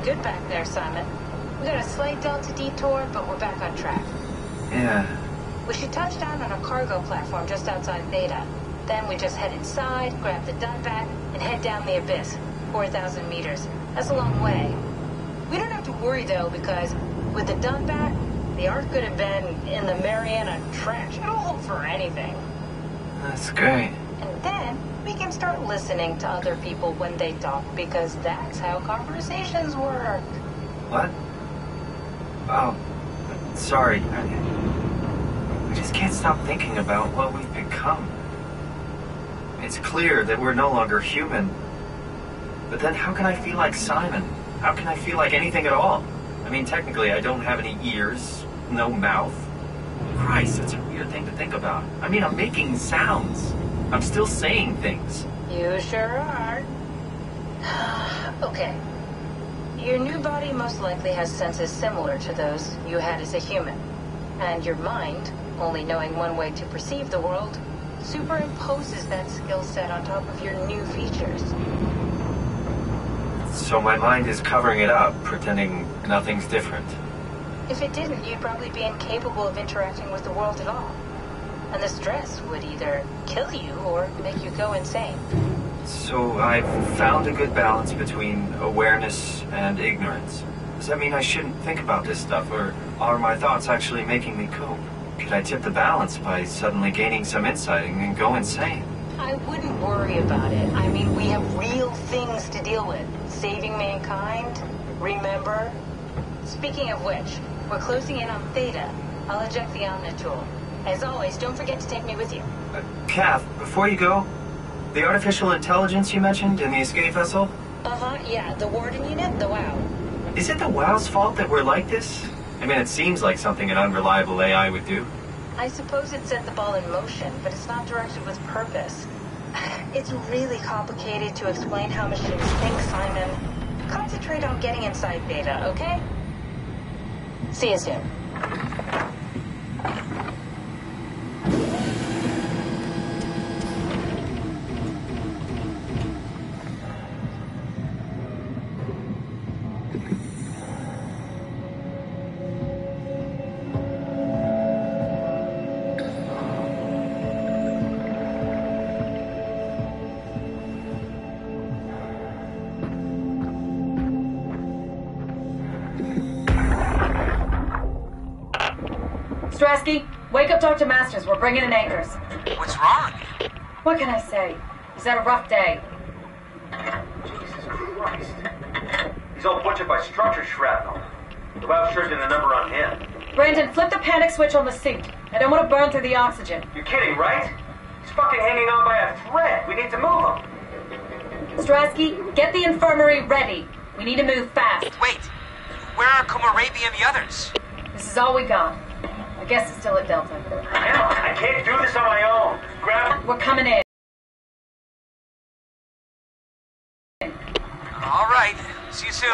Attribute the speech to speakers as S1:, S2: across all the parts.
S1: good back there, Simon. We got a slight delta detour, but we're back on track.
S2: Yeah.
S1: We should touch down on a cargo platform just outside Theta. Then we just head inside, grab the Dunbat, and head down the abyss. 4,000 meters. That's a long way. We don't have to worry, though, because with the Dunbat, the Ark could have been in the Mariana Trench. It'll hold for anything.
S2: That's great.
S1: And then we can start listening to other people when they talk, because that's how conversations work.
S2: What? Oh, sorry. I just can't stop thinking about what we've become. It's clear that we're no longer human. But then how can I feel like Simon? How can I feel like anything at all? I mean, technically, I don't have any ears, no mouth. Christ, that's a weird thing to think about. I mean, I'm making sounds. I'm still saying things.
S1: You sure are. Okay. Your new body most likely has senses similar to those you had as a human. And your mind, only knowing one way to perceive the world, superimposes that skill set on top of your new features.
S2: So my mind is covering it up, pretending nothing's different.
S1: If it didn't, you'd probably be incapable of interacting with the world at all. And the stress would either kill you or make you go insane.
S2: So I've found a good balance between awareness and ignorance. Does that mean I shouldn't think about this stuff, or are my thoughts actually making me cope? Could I tip the balance by suddenly gaining some insight and go insane?
S1: I wouldn't worry about it. I mean, we have real things to deal with. Saving mankind, remember? Speaking of which, we're closing in on Theta. I'll eject the Omnitool. As always, don't forget to take me with you.
S2: Kath, before you go, the artificial intelligence you mentioned in the escape vessel?
S1: Yeah, the Warden unit, the WOW.
S2: Is it the WOW's fault that we're like this? I mean, it seems like something an unreliable AI would do.
S1: I suppose it set the ball in motion, but it's not directed with purpose. It's really complicated to explain how machines think, Simon. Concentrate on getting inside Beta, okay? See you soon.
S3: Strasky, wake up Dr. Masters. We're bringing in anchors.
S4: What's wrong?
S3: What can I say? He's had a rough day.
S5: Jesus Christ. He's all butchered by structure shrapnel. The WOW sure did a number on him.
S3: Brandon, flip the panic switch on the suit. I don't want to burn through the oxygen.
S5: You're kidding, right? He's fucking hanging on by a thread. We need to move him.
S3: Strasky, get the infirmary ready. We need to move fast.
S4: Wait, where are Komorabi and the others?
S3: This is all we got. I guess it's still at Delta.
S5: Emma, I can't do this on my own. Grab...
S3: We're coming in.
S4: All right, see you soon.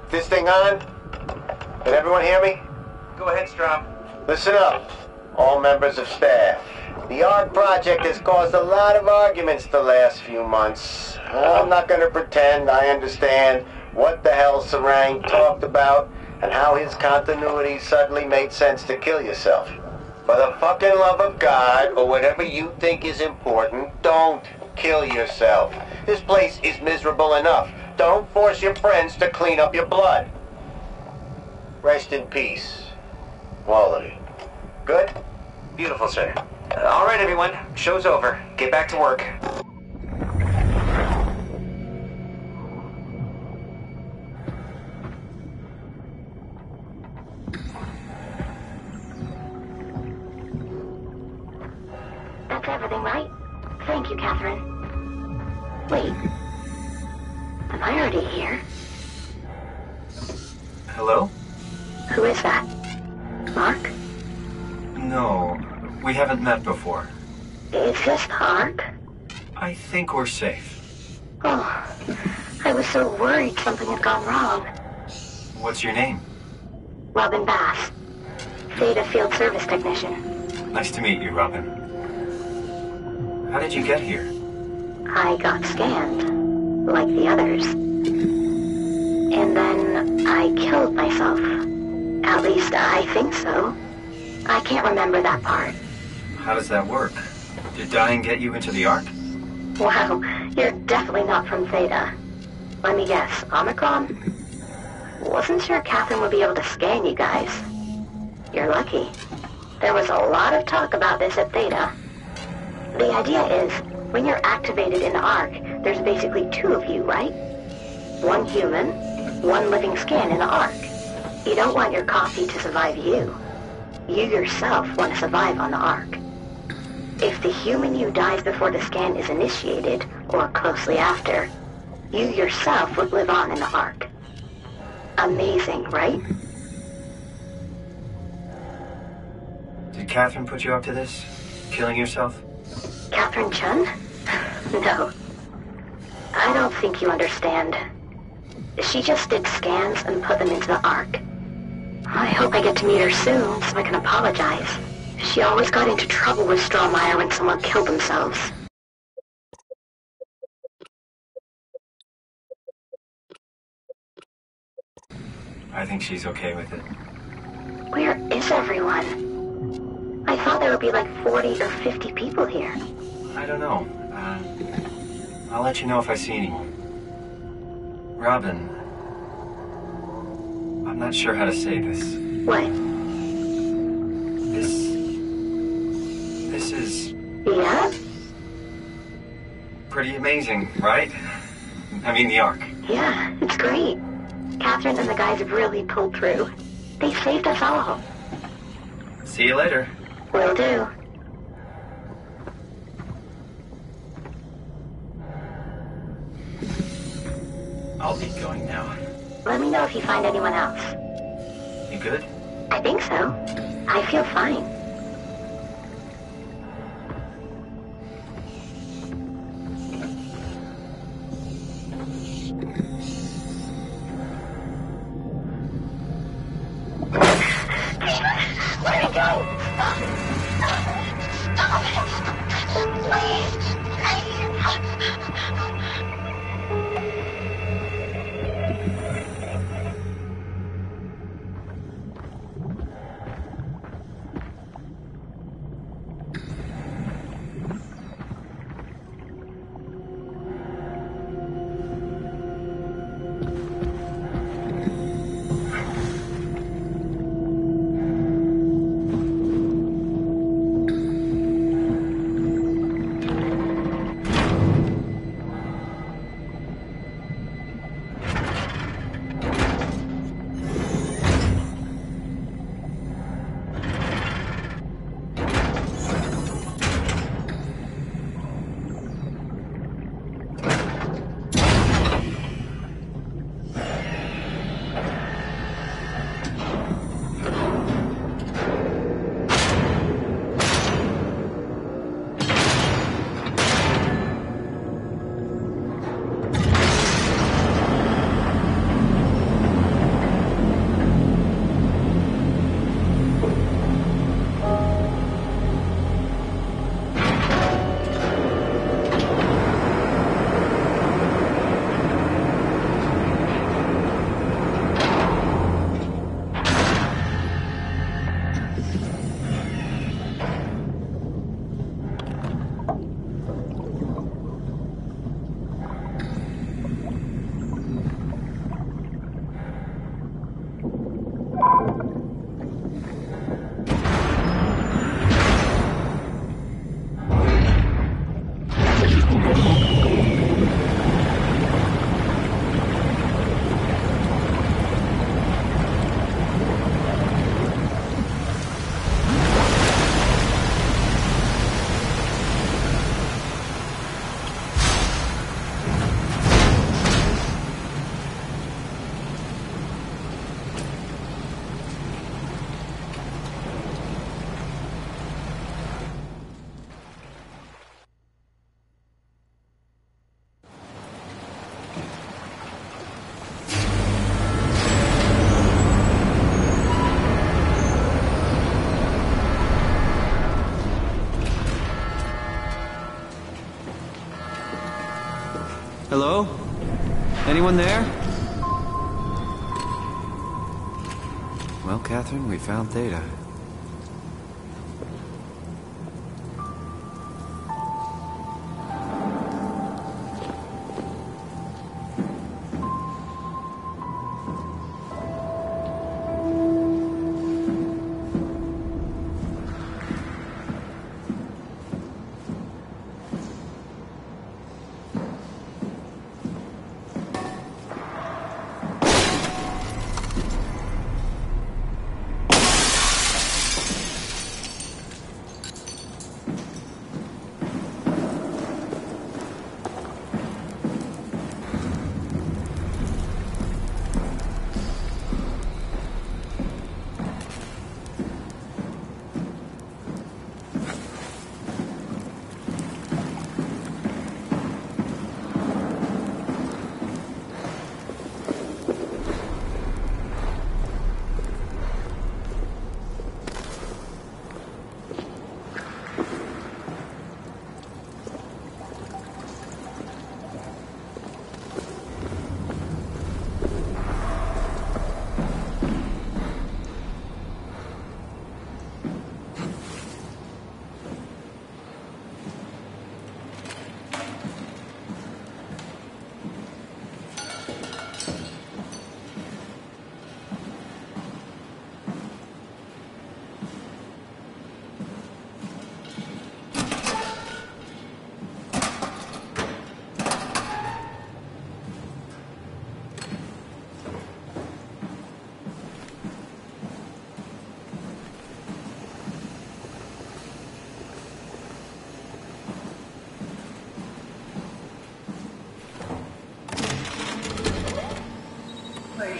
S6: This thing on? Can everyone hear me?
S5: Go ahead, Strom.
S6: Listen up, all members of staff. The ARC project has caused a lot of arguments the last few months. I'm not going to pretend I understand what the hell Sarang talked about and how his continuity suddenly made sense to kill yourself. For the fucking love of God, or whatever you think is important, don't kill yourself. This place is miserable enough. Don't force your friends to clean up your blood. Rest in peace, all of you. Good?
S4: Beautiful, sir. All right, everyone. Show's over. Get back to work.
S7: That's everything, right? Thank you, Catherine. Wait. Am I already here?
S2: Hello?
S7: Who is that? Mark?
S2: No, we haven't met before.
S7: Is this the Ark?
S2: I think we're safe.
S7: Oh, I was so worried something had gone wrong.
S2: What's your name?
S7: Robin Bass. Theta Field Service Technician.
S2: Nice to meet you, Robin. How did you get here?
S7: I got scanned, like the others. And then I killed myself. At least I think so. I can't remember that part.
S2: How does that work? Did dying get you into the Ark?
S7: Wow, you're definitely not from Theta. Let me guess, Omicron? Wasn't sure Catherine would be able to scan you guys. You're lucky. There was a lot of talk about this at Theta. The idea is, when you're activated in the Ark, there's basically two of you, right? One human, one living scan in the Ark. You don't want your copy to survive you. You yourself want to survive on the Ark. If the human you dies before the scan is initiated, or closely after, you yourself would live on in the Ark. Amazing, right?
S2: Did Catherine put you up to this? Killing yourself?
S7: Catherine Chun? No. I don't think you understand. She just did scans and put them into the Ark. I hope I get to meet her soon so I can apologize. She always got into trouble with Strohmeyer when someone killed themselves.
S2: I think she's okay with it.
S7: Where is everyone? I thought there would be like 40 or 50 people here.
S2: I don't know. I'll let you know if I see anyone. Robin, I'm not sure how to say this.
S7: What?
S2: This is
S7: Yeah?
S2: pretty amazing, right? I mean, the Ark.
S7: Yeah, it's great. Catherine and the guys have really pulled through. They saved us all.
S2: See you later.
S7: Will do.
S2: I'll be going now.
S7: Let me know if you find anyone else.
S2: You good?
S7: I think so. I feel fine. Let me go! Stop! Stop it! Please!
S2: Hello? Anyone there? Well, Catherine, we found Theta.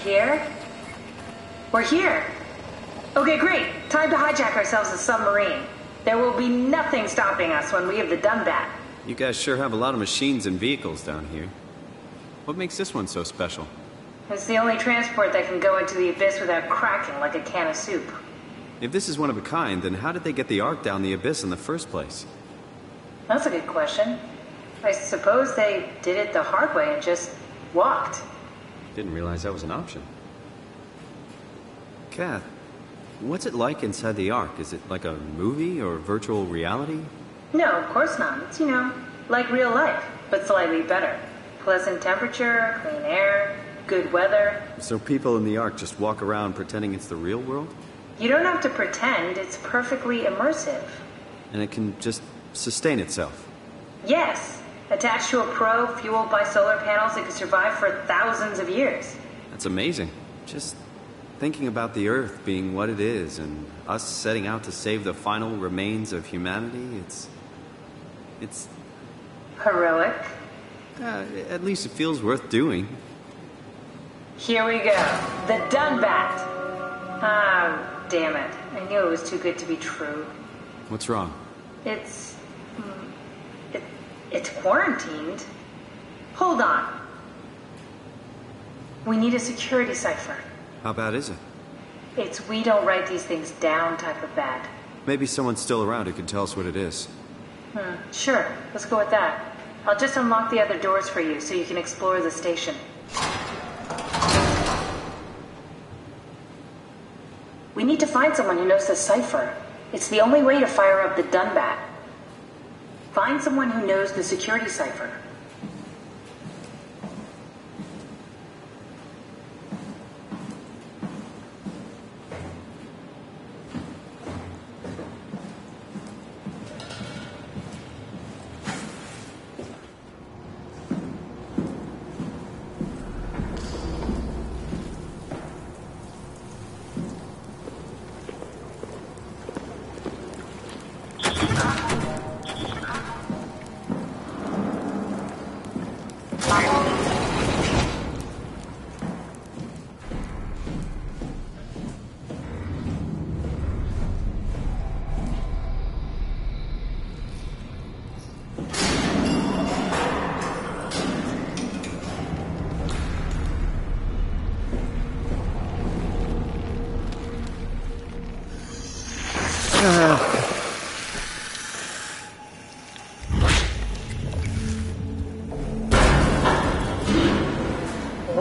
S3: Here? We're here. Okay, great. Time to hijack ourselves a submarine. There will be nothing stopping us when we have the Dumbat.
S8: You guys sure have a lot of machines and vehicles down here. What makes this one so special?
S3: It's the only transport that can go into the abyss without cracking like a can of soup.
S8: If this is one of a kind, then how did they get the Ark down the abyss in the first place?
S3: That's a good question. I suppose they did it the hard way and just walked.
S8: Didn't realize that was an option. Kath, what's it like inside the Ark? Is it like a movie or virtual reality?
S3: No, of course not. It's, like real life, but slightly better. Pleasant temperature, clean air, good weather.
S8: So people in the Ark just walk around pretending it's the real world?
S3: You don't have to pretend. It's perfectly immersive.
S8: And it can just sustain itself?
S3: Yes. Attached to a probe fueled by solar panels, it could survive for thousands of years.
S8: That's amazing. Just thinking about the Earth being what it is and us setting out to save the final remains of humanity, it's...
S3: Heroic.
S8: At least it feels worth doing.
S3: Here we go. The Dunbat. Ah, damn it. I knew it was too good to be true.
S8: What's wrong?
S3: It's quarantined. Hold on. We need a security cipher.
S8: How bad is it?
S3: It's we don't write these things down type of bad.
S8: Maybe someone's still around who can tell us what it is.
S3: Sure. Let's go with that. I'll just unlock the other doors for you so you can explore the station. We need to find someone who knows the cipher. It's the only way to fire up the Dunbat. Find someone who knows the security cipher.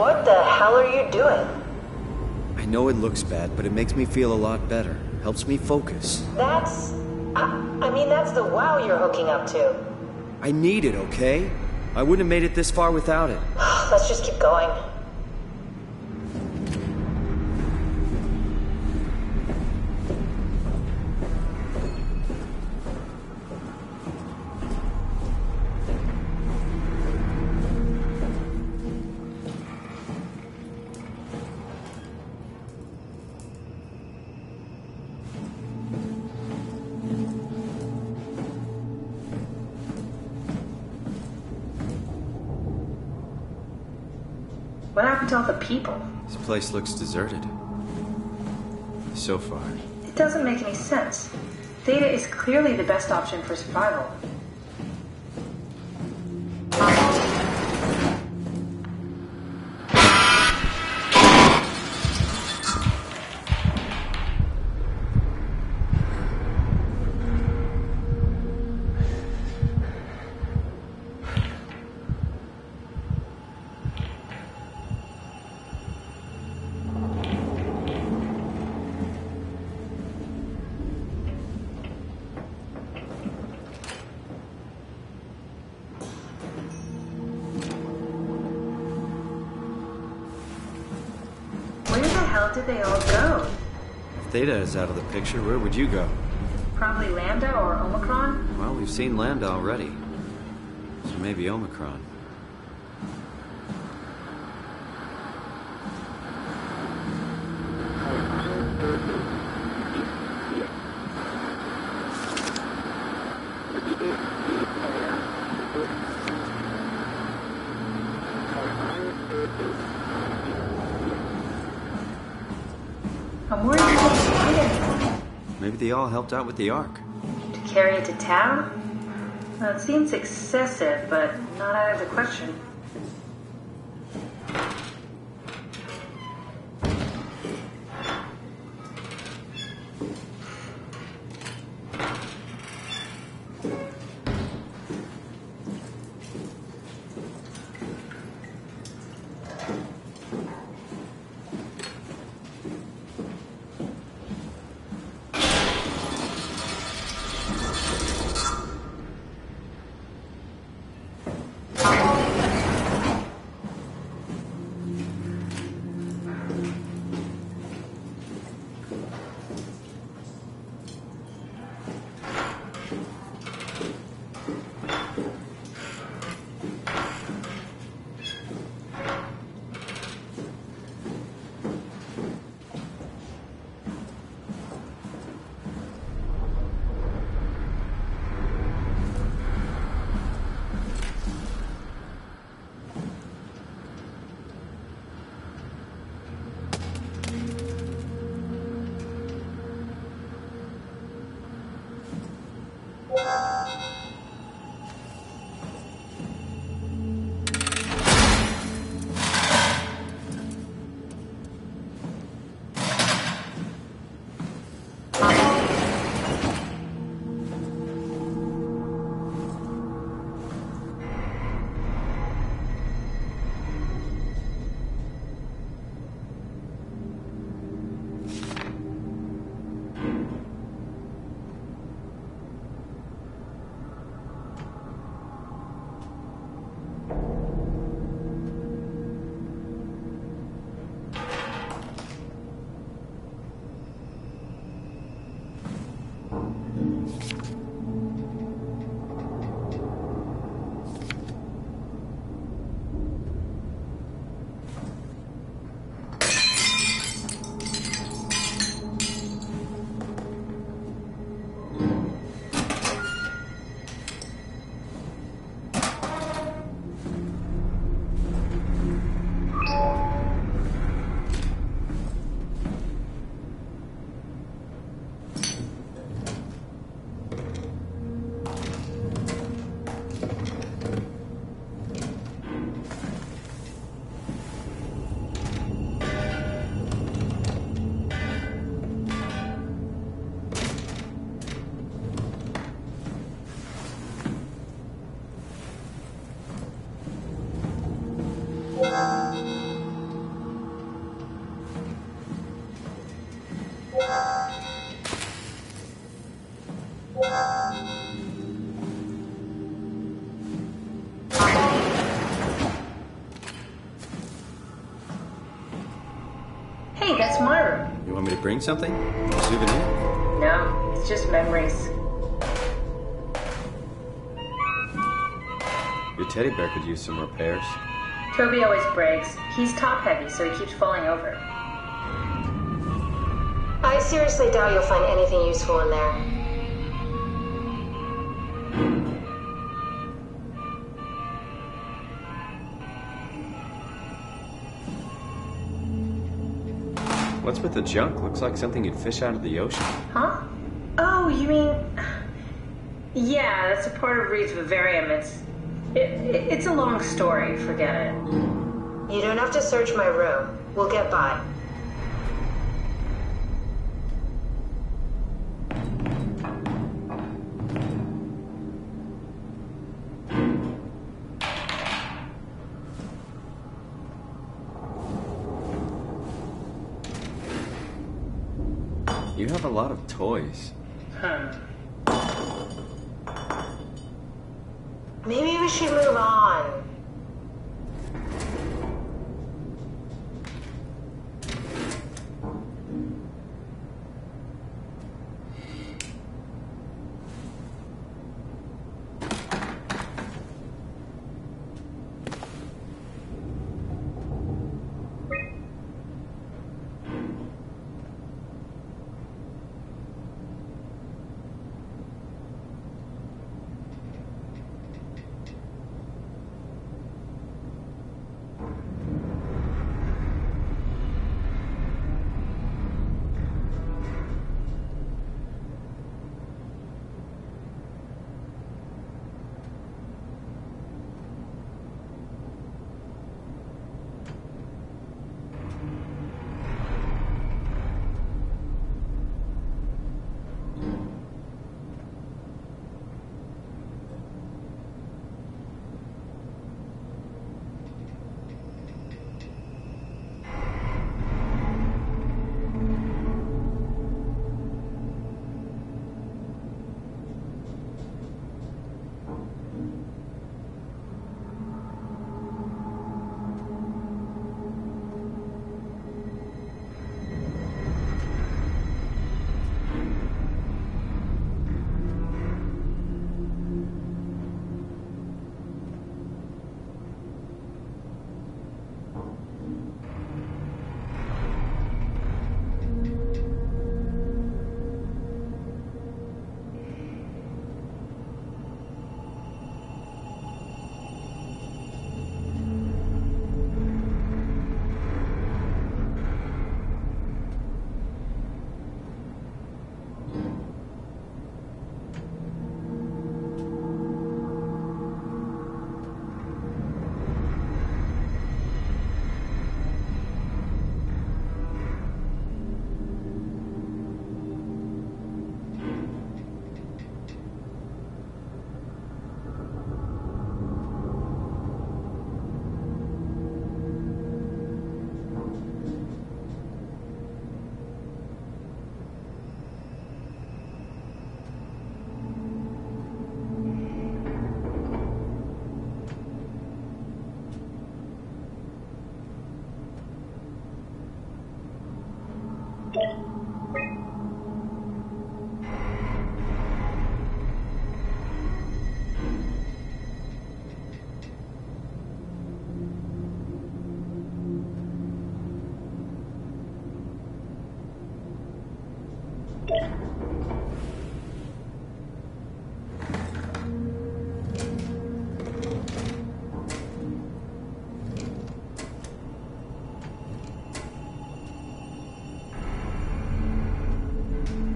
S3: What the hell are you doing?
S8: I know it looks bad, but it makes me feel a lot better. Helps me focus.
S3: That's... I mean, that's the wow you're hooking up to.
S8: I need it, okay? I wouldn't have made it this far without it.
S3: Let's just keep going. What happened to all the people?
S8: This place looks deserted. So far.
S3: It doesn't make any sense. Theta is clearly the best option for survival. Where the hell did they all go?
S8: If Theta is out of the picture, where would you go?
S3: Probably Lambda or Omicron?
S8: Well, we've seen Lambda already. So maybe Omicron.
S3: I'm worried we won't find anyone.
S8: Maybe they all helped out with the Ark.
S3: To carry it to town? Well, it seems excessive, but not out of the question.
S8: bring something? A souvenir?
S3: No, it's just memories.
S8: Your teddy bear could use some repairs.
S3: Toby always breaks. He's top heavy, so he keeps falling over.
S1: I seriously doubt you'll find anything useful in there.
S8: What's with the junk? Looks like something you'd fish out of the ocean.
S3: Huh? Oh, you mean... Yeah, that's a part of Reed's vivarium. It's a long story. Forget it.
S1: You don't have to search my room. We'll get by.
S8: You have a lot of toys.
S1: Maybe we should move on.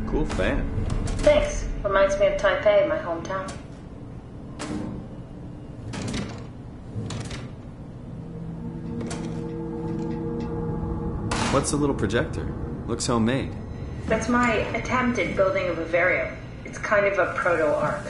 S8: Cool fan.
S3: Thanks. Reminds me of Taipei, my hometown.
S8: What's the little projector? Looks homemade.
S3: That's my attempt at building a vivarium. It's kind of a proto-ark.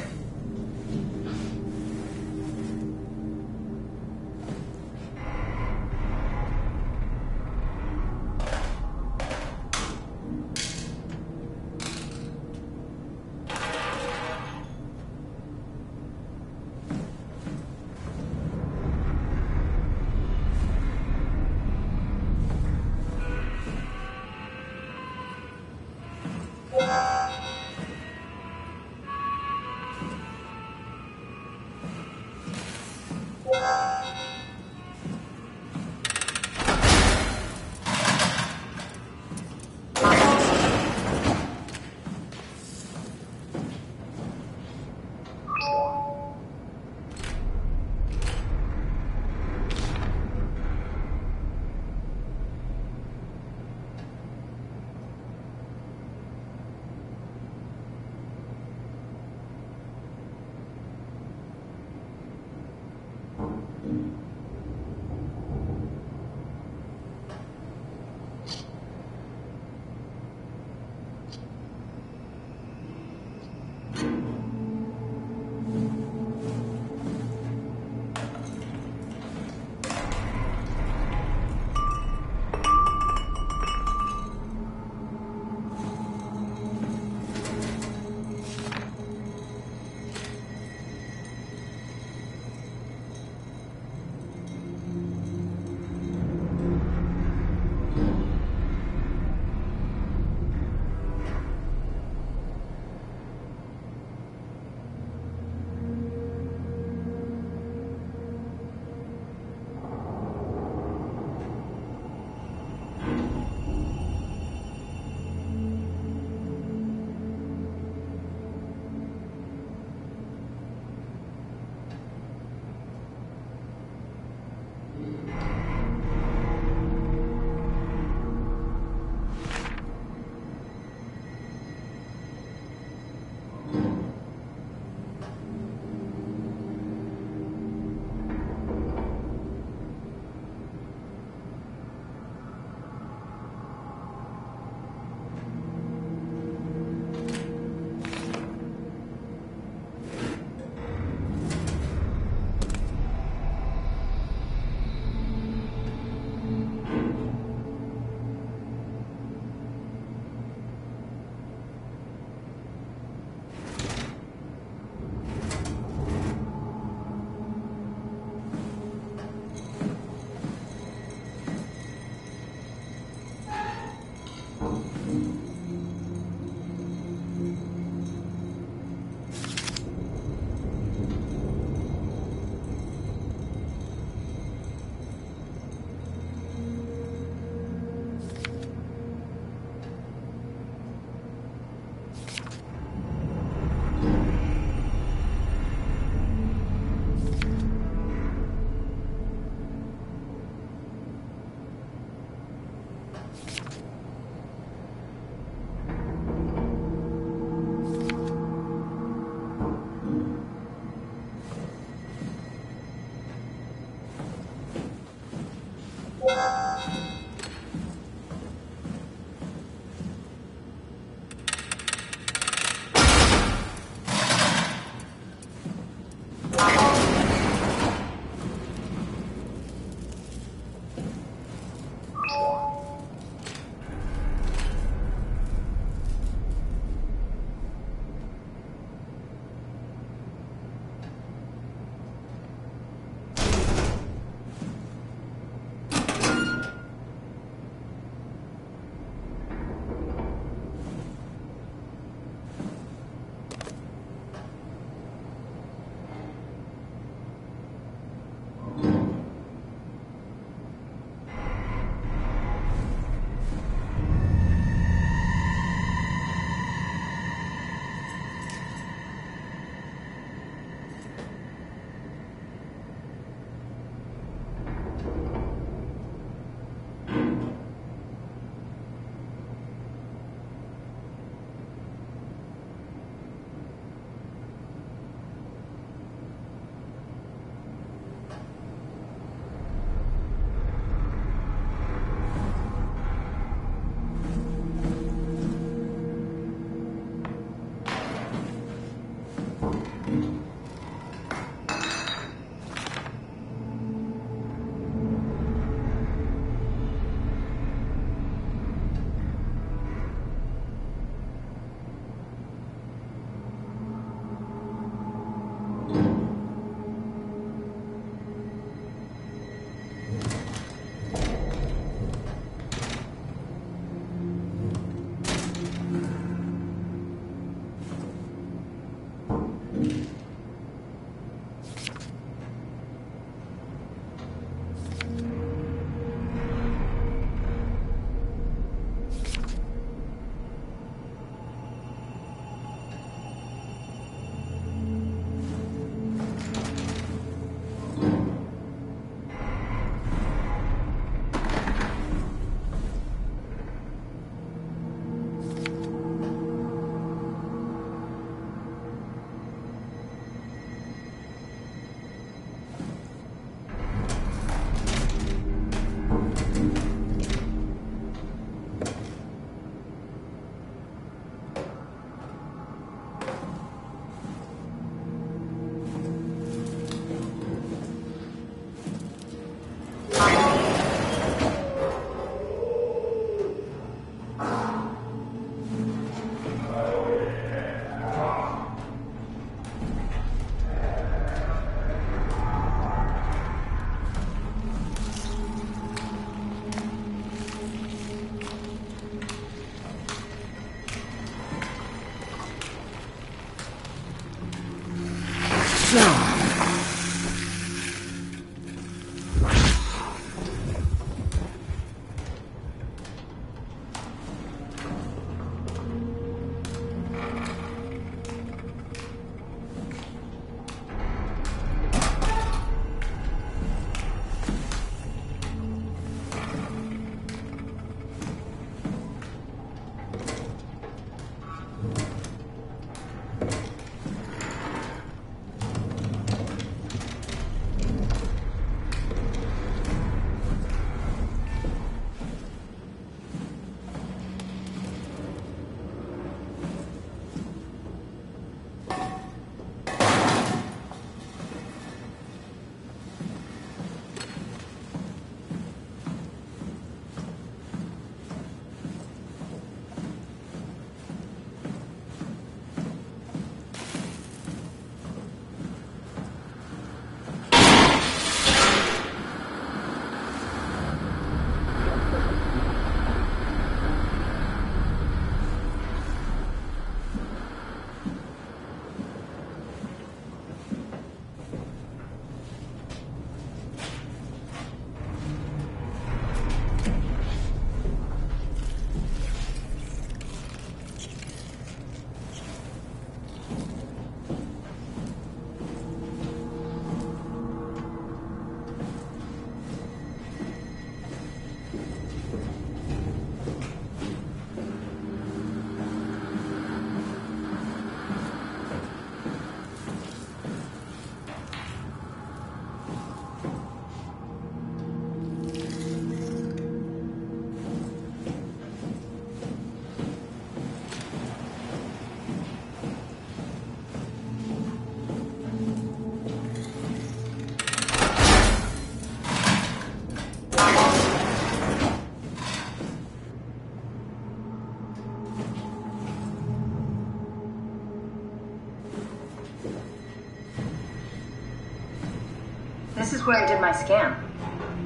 S3: That's where I did my scan.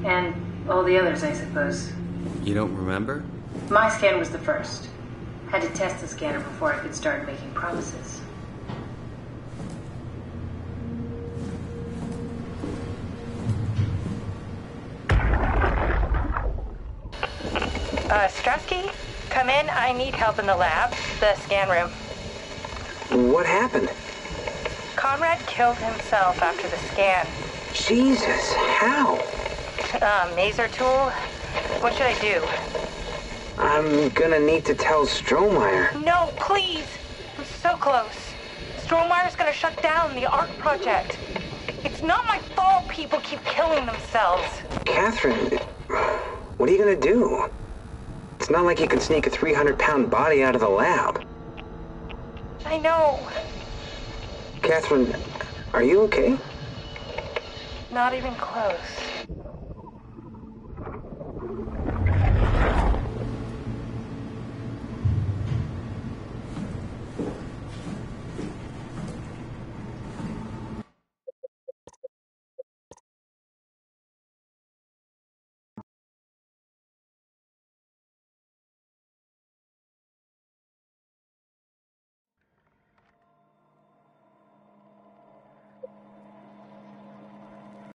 S3: And all the others, I suppose.
S8: You don't remember?
S3: My scan was the first. Had to test the scanner before I could start making promises.
S1: Strasky, come in. I need help in the lab, the scan room.
S9: What happened?
S1: Conrad killed himself after the scan.
S9: Jesus, how?
S1: Maser tool? What should I do?
S9: I'm gonna need to tell Strohmeyer.
S1: No, please! I'm so close. Strohmeyer's gonna shut down the ARC project. It's not my fault people keep killing themselves.
S9: Catherine, what are you gonna do? It's not like you can sneak a 300-pound body out of the lab.
S1: I know.
S9: Catherine, are you okay?
S1: Not even close.